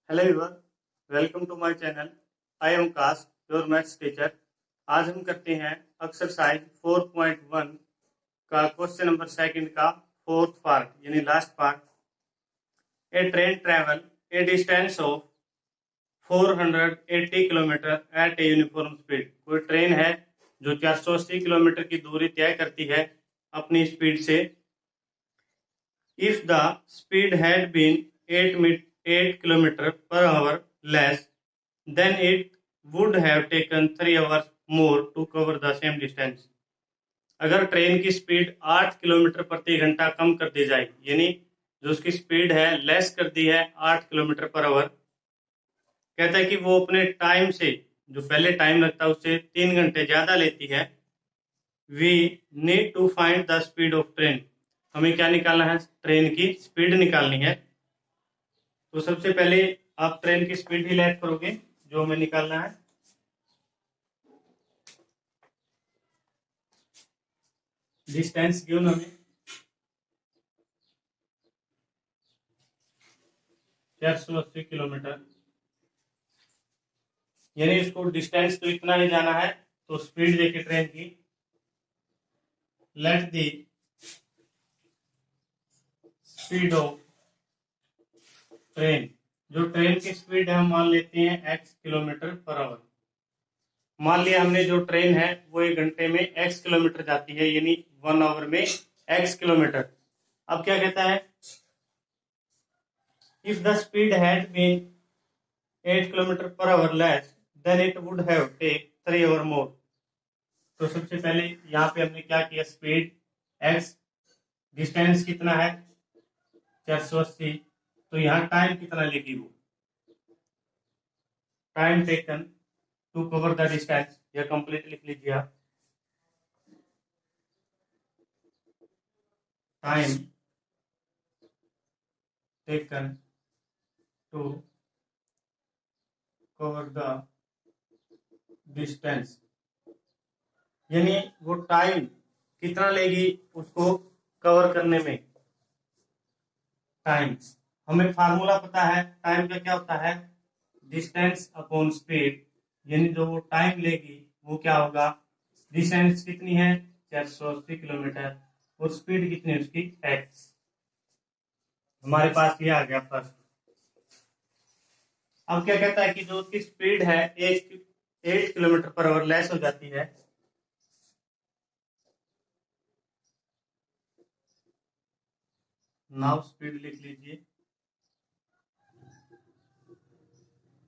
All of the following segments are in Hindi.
Hello everyone, welcome to my channel. I am Kash, your maths teacher. आज हम करते हैं एक्सरसाइज 4.1 का क्वेश्चन नंबर सेकंड का फोर्थ पार्ट यानी last part. A train travel a distance of 480 kilometre at a uniform speed. कोई ट्रेन है जो 480 किलोमीटर की दूरी तय करती है अपनी स्पीड से। If the speed had been 8 kilometer per hour less, then it would have taken 3 hours more to cover the same distance. अगर ट्रेन की स्पीड 8 किलोमीटर प्रति घंटा कम कर दी जाए, यानी जो उसकी स्पीड है लेस कर दी है 8 किलोमीटर पर आवर, कहता है कि वो अपने टाइम से जो पहले टाइम लगता है उससे 3 घंटे ज्यादा लेती है। We need to find the speed of train. हमें क्या निकालना है? ट्रेन की स्पीड निकालनी है। तो सबसे पहले आप ट्रेन की स्पीड ही लेट करोगे जो हमें निकालना है। डिस्टेंस गिवन हमें 480 किलोमीटर, यानी इसको डिस्टेंस तो इतना ही जाना है, तो स्पीड देखिए ट्रेन की। Let the speed of train, जो ट्रेन की स्पीड है हम मान लेते हैं x किलोमीटर पर आवर। मान लिया हमने जो ट्रेन है वो 1 घंटे में x किलोमीटर जाती है, यानी 1 आवर में x किलोमीटर। अब क्या कहता है? If the speed had been 8 kilometre per hour less than it would have take 3 hour more. तो सबसे पहले यहाँ पे हमने क्या किया? स्पीड x, डिस्टेंस कितना है 480, तो यहाँ टाइम कितना लेगी वो? Time taken to cover the distance, यह कंप्लीट लिख लीजिए आप। Time taken to cover the distance, यानी वो टाइम कितना लेगी उसको कवर करने में। टाइम, हमें फार्मूला पता है टाइम का क्या होता है? डिस्टेंस अपॉन स्पीड, यानी जो वो टाइम लेगी वो क्या होगा? डिस्टेंस कितनी है 480 किलोमीटर और स्पीड कितनी है उसकी x। हमारे पास ये आ गया फर्स्ट। अब क्या कहता है कि जो उसकी स्पीड है 8 किलोमीटर पर आवर लेस हो जाती है, नाउ स्पीड लिख लीजिए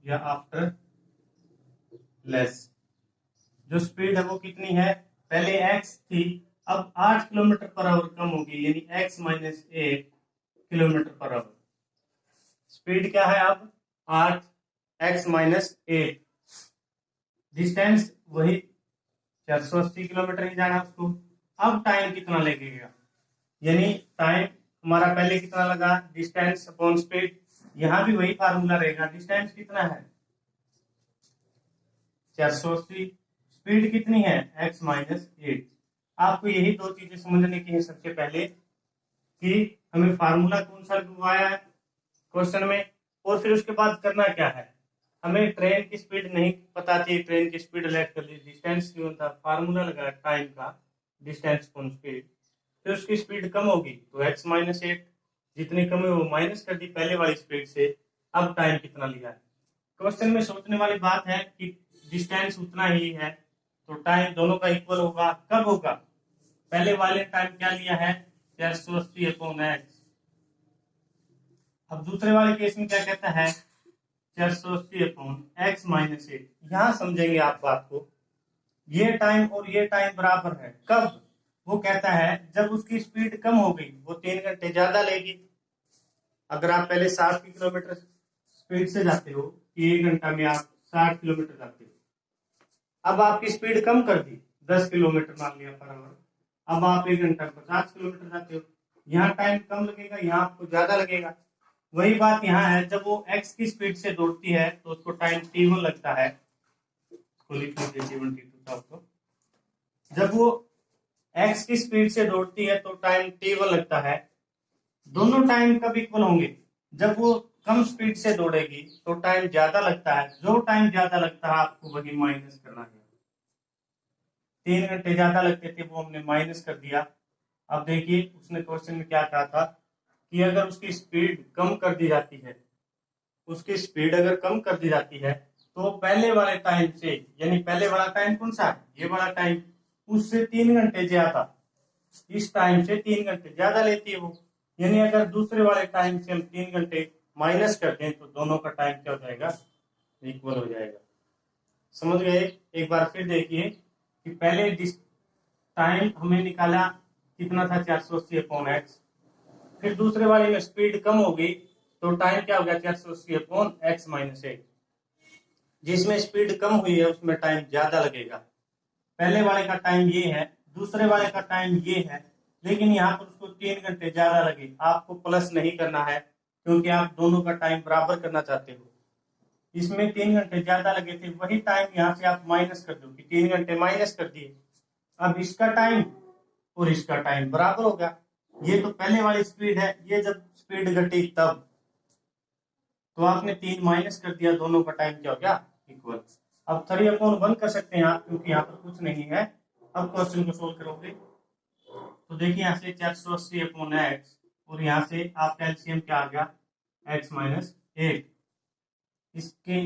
या आफ्टर लेस। जो स्पीड है वो कितनी है? पहले x थी, अब 8 किलोमीटर पर आवर कम होगी, यानी x minus 8 kilometre per our. Speed क्या है अब? 8, x माइनस 8। डिस्टेंस वही 480 किलोमीटर ही जाना उसको। अब टाइम कितना लगेगा? यानी टाइम हमारा पहले कितना लगा? Distance upon speed. यहां भी वही फार्मूला रहेगा। डिस्टेंस कितना है 480, स्पीड कितनी है x माइनस 8। आपको यही दो चीजें समझने की है सबसे पहले, कि हमें फार्मूला कौन सा आया है क्वेश्चन में, और फिर उसके बाद करना क्या है। हमें ट्रेन की स्पीड नहीं पता थी, ट्रेन की स्पीड लेट कर ली। डिस्टेंस क्यों था? फार्मूला लगा टाइम का, डिस्टेंस अपॉन स्पीड। फिर उसकी स्पीड कम होगी तो x माइनस 8, जितनी कम है वो माइनस कर दी पहले वाली स्पीड से। अब टाइम कितना लिया है? क्वेश्चन में सोचने वाली बात है कि डिस्टेंस उतना ही है तो टाइम दोनों का इक्वल होगा। कब होगा? पहले वाले टाइम क्या लिया है 480 अपॉन x। अब दूसरे वाले केस में क्या कहता है 480 अपॉन x माइनस 8। यहां समझेंगे आप बात को। ये टाइम और ये टाइम बराबर है कब? वो कहता है जब उसकी स्पीड कम हो गई, वो 3 घंटे ज्यादा लेगी। अगर आप पहले 60 किलोमीटर स्पीड से जाते हो, 1 घंटा में आप 60 किलोमीटर जाते हो, अब आपकी स्पीड कम कर दी 10 किलोमीटर मान लिया पर आवर, अब आप 1 घंटा 50 किलोमीटर जाते हो। यहाँ टाइम कम लगेगा, यहाँ आपको ज्यादा लगेगा। वही बात यहाँ है, जब वो x की स्पीड से दौड़ती है तो उसको टाइम t1 लगता है। लिख लीजिए t1 t2 को। जब वो x की स्पीड से दौड़ती है तो टाइम t1 लगता है। दोनों टाइम कब इक्वल होंगे? जब वो कम स्पीड से दौड़ेगी तो टाइम ज्यादा लगता है, जो टाइम ज्यादा लगता है आपको वही माइनस करना है। 3 घंटे ज्यादा लगते थे वो हमने माइनस कर दिया। अब देखिए उसने क्वेश्चन में क्या कहा था कि अगर उसकी स्पीड कम कर दी जाती है, उसकी स्पीड अगर कम कर दी जाती है तो पहले वाले टाइम से, यानी पहले वाला टाइम कौन सा है, ये वाला टाइम, उससे 3 घंटे ज्यादा, इस टाइम से 3 घंटे ज्यादा लेती है वो। यानी अगर दूसरे वाले टाइम से हम 3 घंटे माइनस कर दें तो दोनों का टाइम क्या हो जाएगा, इक्वल हो जाएगा। समझ गए? एक बार फिर देखिए कि पहले टाइम हमें निकाला कितना था, 480/x। फिर दूसरे वाले में स्पीड कम हो गई तो टाइम क्या हो गया, 480/x-8। जिसमें स्पीड कम हुई है उसमें टाइम ज्यादा लगेगा। पहले वाले का टाइम ये है, दूसरे वाले का टाइम ये है, लेकिन यहाँ पर उसको 3 घंटे ज्यादा लगे। आपको प्लस नहीं करना है क्योंकि आप दोनों का टाइम बराबर करना चाहते हो। इसमें 3 घंटे ज्यादा लगे थे, वही टाइम यहाँ से आप माइनस कर दो कि 3 घंटे माइनस कर दिए। अब इसका टाइम और इसका टाइम बराबर होगा। ये तो पहले वाली स्पीड है, ये जब स्पीड घटी तब, तो आपने 3 माइनस कर दिया, दोनों का टाइम क्या हो गया, इक्वल। अब 3/1 कर सकते हैं आप क्योंकि यहाँ पर कुछ नहीं है। अब क्वेश्चन को सोल्व करोगे तो देखिए यहाँ से 480/x और यहाँ से आपका एलसीएम क्या आ गया, x-8। इसके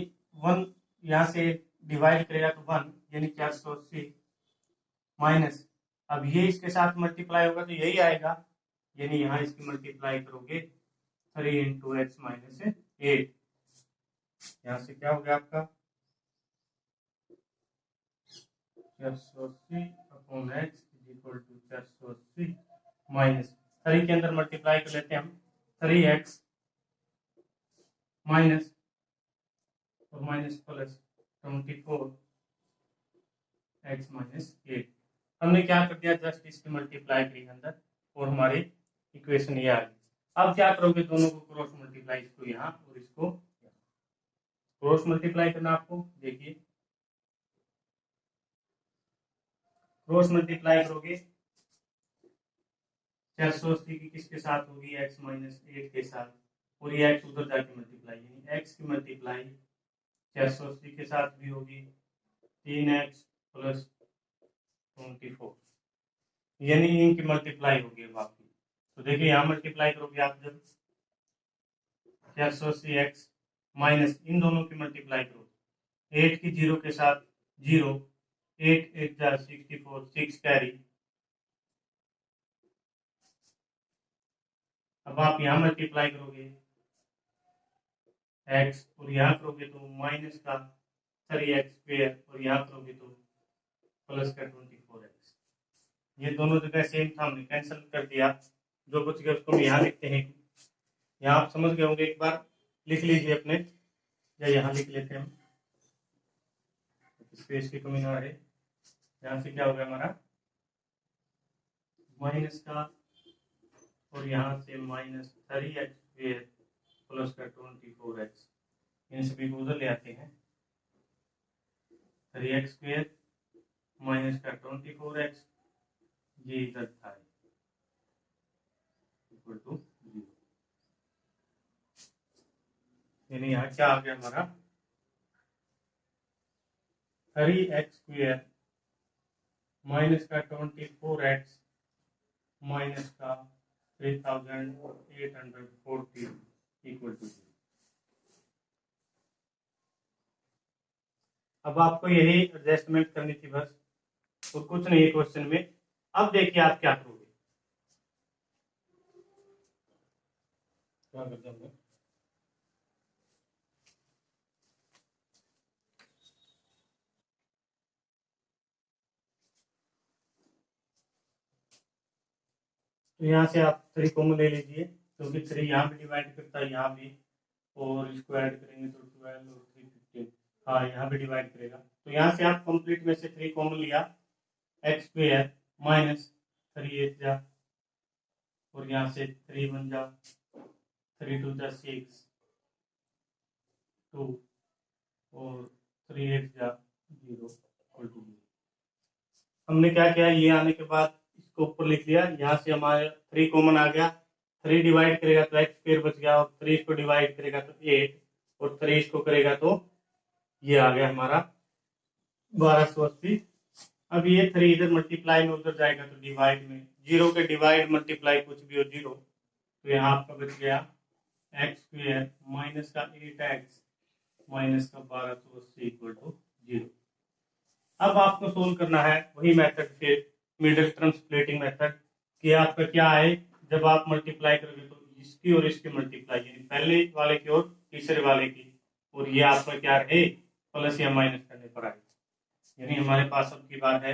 1 यहाँ से डिवाइड करेगा तो 1, यानी 480 माइनस, अब ये इसके साथ मल्टीप्लाई होगा तो यही आएगा, यानी यहाँ इसकी मल्टीप्लाई करोगे 3 × x-8। यहाँ से क्या हो गया आपका 480/x = 480 माइनस 3 के अंदर मल्टीप्लाई कर लेते हैं हम, 3x माइनस और माइनस प्लस 24x-8। हमने क्या कर दिया, जस्ट इसकी मल्टीप्लाई करी अंदर और हमारी इक्वेशन ये आ गई। अब क्या करोगे, दोनों को क्रॉस मल्टीप्लाई, इसको यहाँ और इसको क्रॉस मल्टीप्लाई करना आपको। देखिए क्रॉस मल्टीप्लाई करोगे 480 की किसके साथ होगी, x-8 के साथ, और ये x उधर जाके मल्टीप्लाई, यानी x की मल्टीप्लाई 480 के साथ भी होगी, 3x + 24, यानी इनकी मल्टीप्लाई होगी अब आपकी। तो देखिए यहाँ मल्टीप्लाई करोगे आप, जब 480x माइनस इन दोनों की मल्टीप्लाई करो, 8 की 0 के साथ 0, 8 8 जा 64, 6 कैरी। अब आप यहाँ मल्टीप्लाई करोगे x और यहाँ करोगे तो माइनस का 3x² और यहाँ करोगे तो प्लस का 24x। ये दोनों जगह सेम था, हमने कैंसिल कर दिया, जो कुछ गया उसको हम यहाँ लिखते हैं। यहाँ आप समझ गए होंगे, एक बार लिख लीजिए अपने, या यहाँ लिख लेते हैं हम, स्पेस की कमी ना रहे। यहाँ से क्या हो गया हमारा माइनस का, और यहाँ से माइनस 3x² प्लस का 24x, इन सभी को उधर ले आते हैं, 3x² माइनस का 24x, ये इधर था इक्वल टू 0। यानी यहाँ क्या आ गया हमारा 3x² माइनस का 24x माइनस का 3840 इक्वल टू 0। अब आपको यही एडजस्टमेंट करनी थी बस, और कुछ नहीं क्वेश्चन में। अब देखिए आप क्या करोगे, क्या करते हैं, तो यहाँ से आप 3 कॉमन ले लीजिए, क्योंकि 3 यहाँ भी डिवाइड करता है, यहाँ भी, और इसको ऐड करेंगे तो 12 और 3 15, हाँ यहाँ भी डिवाइड करेगा। तो यहाँ से आप कंप्लीट में से 3 कॉमन लिया, x² माइनस 3 जा, और यहाँ से 3 1 जा, 3 2 जा 6 2, और 3 8 जा 0 इक्वल टू 0। हमने क्या किया, ये आने के बाद इसको ऊपर लिख लिया, यहाँ से हमारे 3 कॉमन आ गया, 3 डिवाइड करेगा तो एक्स स्क्वायर बच गया, और 3 को डिवाइड करेगा तो 8, और 3 को करेगा तो ये आ गया हमारा 1280। अब ये 3 इधर मल्टीप्लाई में उधर जाएगा तो डिवाइड में, 0 के डिवाइड मल्टीप्लाई कुछ भी हो 0, तो यहाँ आपका बच गया एक्स स्क्वायर माइनस का 8x माइनस का 1280 इक्वल टू 0। अब आपको सोल्व करना है वही मेथड फिर मिडिल टर्म स्प्लिटिंग मेथड, कि आपका क्या है, जब आप मल्टीप्लाई करोगे तो इसकी और इसकी मल्टीप्लाई, यानी पहले वाले की और तीसरे वाले की, और ये आपका क्या है प्लस या माइनस करने पर आएगा, यानी हमारे पास अब की बार है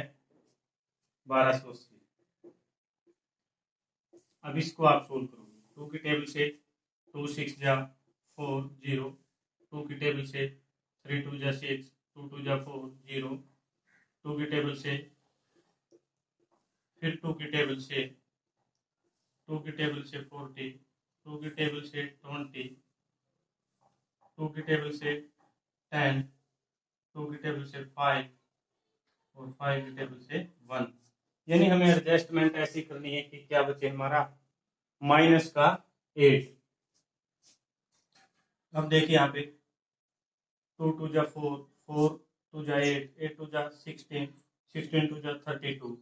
1280। अब इसको आप सोल्व करोगे 2 की टेबल से 2 6 जा 4 0, 2 की टेबल से 3 2 जा 6, 2 2 जा 4 0, 2 की टेबल से फिर 2 की टेबल से 2 की टेबल से 40, 2 की टेबल से 20, 2 की टेबल से 10, 2 की टेबल से 5, और 5 की टेबल से 1। यानी हमें एडजस्टमेंट ऐसी करनी है कि क्या बचे हमारा माइनस का 8। अब देखिए यहाँ पे 2 2 जा 4, 4 2 जा 8, 8 2 जा 16, 16 2 जा 32,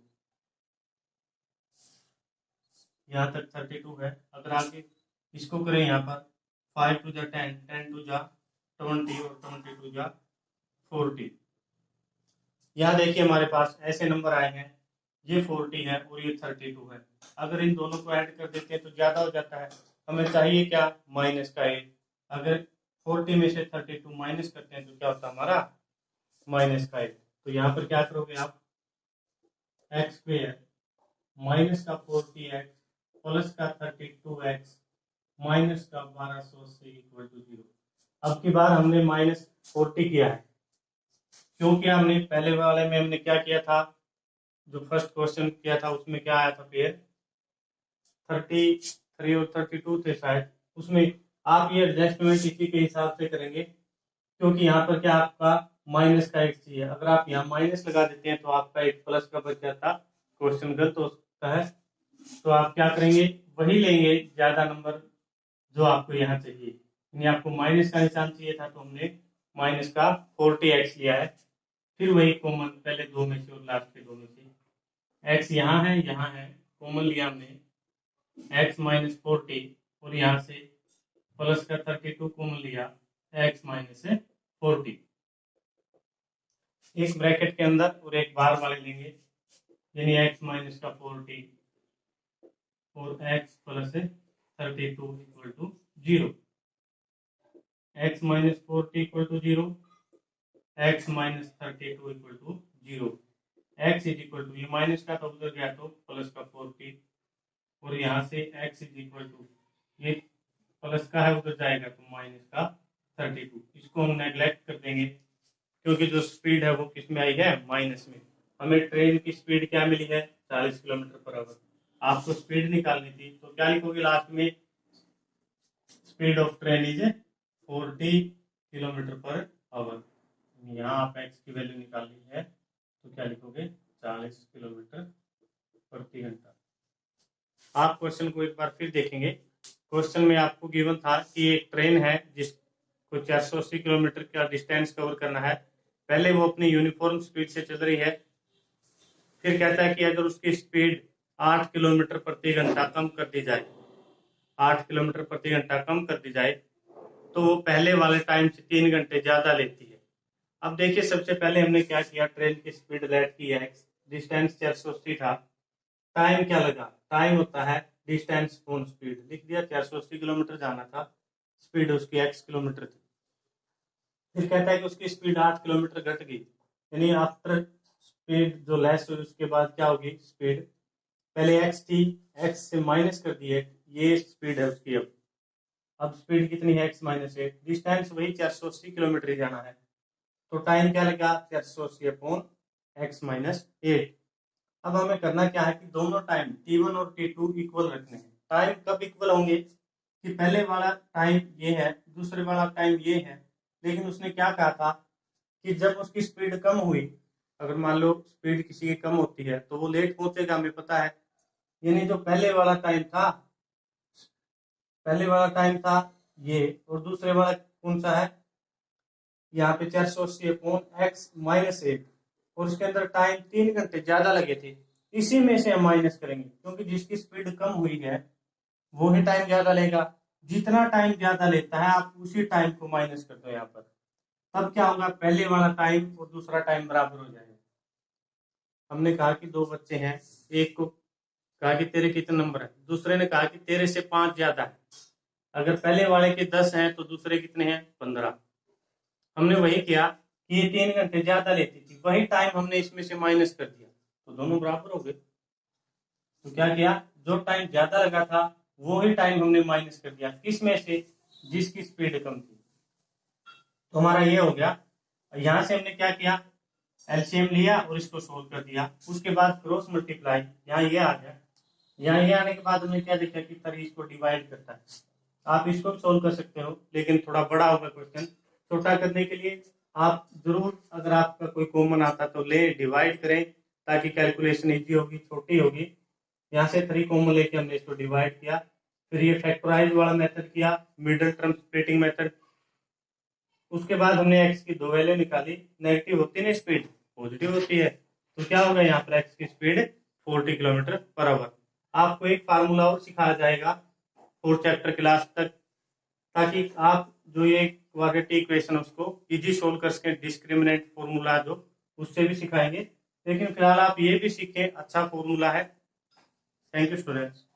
यहाँ तक 32 है। अगर आगे इसको करें यहाँ पर 5 2 जा 10, 10 2 जा 20, और 22 जा 40। यहाँ देखिए हमारे पास ऐसे नंबर आए हैं, ये 40 है और ये 32 है। अगर इन दोनों को ऐड कर देते हैं तो ज्यादा हो जाता है, हमें चाहिए क्या माइनस का 8। अगर 40 में से 32 माइनस करते हैं तो क्या होता है हमारा माइनस का 8। तो यहाँ पर क्या करोगे आप एक्स स्क्वायर माइनस का 40x प्लस का 32x माइनस का 1280 इक्वल टू 0। अब की बार हमने माइनस 40 किया है, क्योंकि हमने पहले वाले में हमने क्या किया था, जो फर्स्ट क्वेश्चन किया था उसमें क्या आया था पेयर 33 और 32 थे शायद, उसमें आप ये एडजस्टमेंट इसी के हिसाब से करेंगे, क्योंकि यहाँ पर क्या आपका माइनस का 8 चाहिए। अगर आप यहाँ माइनस लगा देते हैं तो आपका एक प्लस का बच जाता, क्वेश्चन गलत हो सकता है। तो आप क्या करेंगे, वही लेंगे ज्यादा नंबर जो आपको यहाँ चाहिए, यानी आपको माइनस का निशान चाहिए था तो हमने माइनस का 40x लिया है, फिर वही कॉमन पहले दो में से और लास्ट के दो में से, x यहाँ है कॉमन लिया हमने x माइनस 40, और यहाँ से प्लस का 32 कॉमन लिया x माइनस 40, एक ब्रैकेट के अंदर और एक बार वाले लेंगे, यानी x माइनस का 40 और x plus 32 equal to 0, x minus 40 equal to 0, x minus 32 equal to 0, x is equal to ये माइनस का तो उधर गया तो प्लस का 40, और यहाँ से x इज इक्वल टू ये प्लस का है उधर जाएगा तो माइनस का 32। इसको हम नेग्लेक्ट कर देंगे, क्योंकि जो स्पीड है वो किस में आई है माइनस में। हमें ट्रेन की स्पीड क्या मिली है 40 किलोमीटर पर आवर। आपको स्पीड निकालनी थी तो क्या लिखोगे लास्ट में, speed of train is 40 kilometre per our. यहाँ आप एक्स की वैल्यू निकालनी है तो क्या लिखोगे 40 किलोमीटर प्रति घंटा। आप क्वेश्चन को एक बार फिर देखेंगे। क्वेश्चन में आपको गिवन था कि एक ट्रेन है जिसको 480 किलोमीटर का डिस्टेंस कवर करना है। पहले वो अपनी यूनिफॉर्म स्पीड से चल रही है, फिर कहता है कि अगर उसकी स्पीड 8 किलोमीटर प्रति घंटा कम कर दी जाए, 8 किलोमीटर प्रति घंटा कम कर दी जाए तो वो पहले वाले टाइम से 3 घंटे ज्यादा लेती है। अब देखिए सबसे पहले हमने क्या किया, ट्रेन की स्पीड लेट की है, डिस्टेंस 480 था, टाइम क्या लगा, टाइम होता है डिस्टेंस ऑन स्पीड, लिख दिया 480 किलोमीटर जाना था, स्पीड उसकी x किलोमीटर थी। फिर कहता है कि उसकी स्पीड 8 किलोमीटर घट गई, यानी आफ्टर स्पीड जो लेस हुई उसके बाद क्या होगी स्पीड, पहले x थी, x से माइनस कर दी है, ये स्पीड है उसकी। अब स्पीड कितनी है x माइनस 8, डिस्टेंस वही 480 किलोमीटर ही जाना है, तो टाइम क्या लगा 480 अपॉन x माइनस 8। अब हमें करना क्या है कि दोनों टाइम t1 और t2 इक्वल रखने हैं। टाइम कब इक्वल होंगे कि पहले वाला टाइम ये है, दूसरे वाला टाइम ये है, लेकिन उसने क्या कहा था कि जब उसकी स्पीड कम हुई, अगर मान लो स्पीड किसी की कम होती है तो वो लेट पहुंचेगा, हमें पता है, यानी जो पहले वाला टाइम था पहले वाला टाइम था ये, और दूसरे वाला कौन सा है, यहाँ पे 480/x-8, और इसके अंदर टाइम 3 घंटे ज्यादा लगे थे। इसी में से हम माइनस करेंगे, क्योंकि जिसकी स्पीड कम हुई है वो ही टाइम ज्यादा लेगा। जितना टाइम ज्यादा लेता है आप उसी टाइम को माइनस कर दो यहाँ पर, तब क्या होगा, पहले वाला टाइम और दूसरा टाइम बराबर हो जाएगा। हमने कहा कि 2 बच्चे हैं, एक को कहा कि तेरे कितने नंबर है, दूसरे ने कहा कि तेरे से 5 ज्यादा है। अगर पहले वाले के 10 हैं तो दूसरे कितने हैं, 15। हमने वही किया कि ये 3 घंटे ज्यादा लेती थी, वही टाइम हमने इसमें से माइनस कर दिया, तो दोनों बराबर हो गए। तो क्या किया, जो टाइम ज्यादा लगा था वो ही टाइम हमने माइनस कर दिया, किसमें से, जिसकी स्पीड कम थी। तो हमारा ये हो गया। यहां से हमने क्या किया, एलसीएम लिया और इसको सोल्व कर दिया। उसके बाद क्रॉस मल्टीप्लाई, यहाँ ये आ गया। यहाँ ये आने के बाद हमने क्या देखा कि 3 इसको डिवाइड करता है। आप इसको भी सोल्व कर सकते हो, लेकिन थोड़ा बड़ा होगा क्वेश्चन। छोटा करने के लिए आप जरूर, अगर आपका कोई कॉमन आता तो ले, डिवाइड करें, ताकि कैलकुलेशन इजी होगी, छोटी होगी। यहाँ से 3 कॉमन लेके हमने इसको डिवाइड किया। फिर ये फैक्टराइज वाला मेथड किया, मिडिल टर्म स्प्लिटिंग मेथड। उसके बाद हमने x की 2 वैल्यू निकाली। नेगेटिव होती है ना स्पीड, पॉजिटिव होती है, तो क्या होगा यहाँ पर x की स्पीड 40 km/h। आपको एक फार्मूला और सिखाया जाएगा 4th चैप्टर क्लास तक, ताकि आप जो ये क्वाड्रेटिक इक्वेशन उसको इजी सोल्व कर सकें। डिस्क्रिमिनेंट फॉर्मूला जो, उससे भी सिखाएंगे, लेकिन फिलहाल आप ये भी सीखें, अच्छा फॉर्मूला है। Thank you students.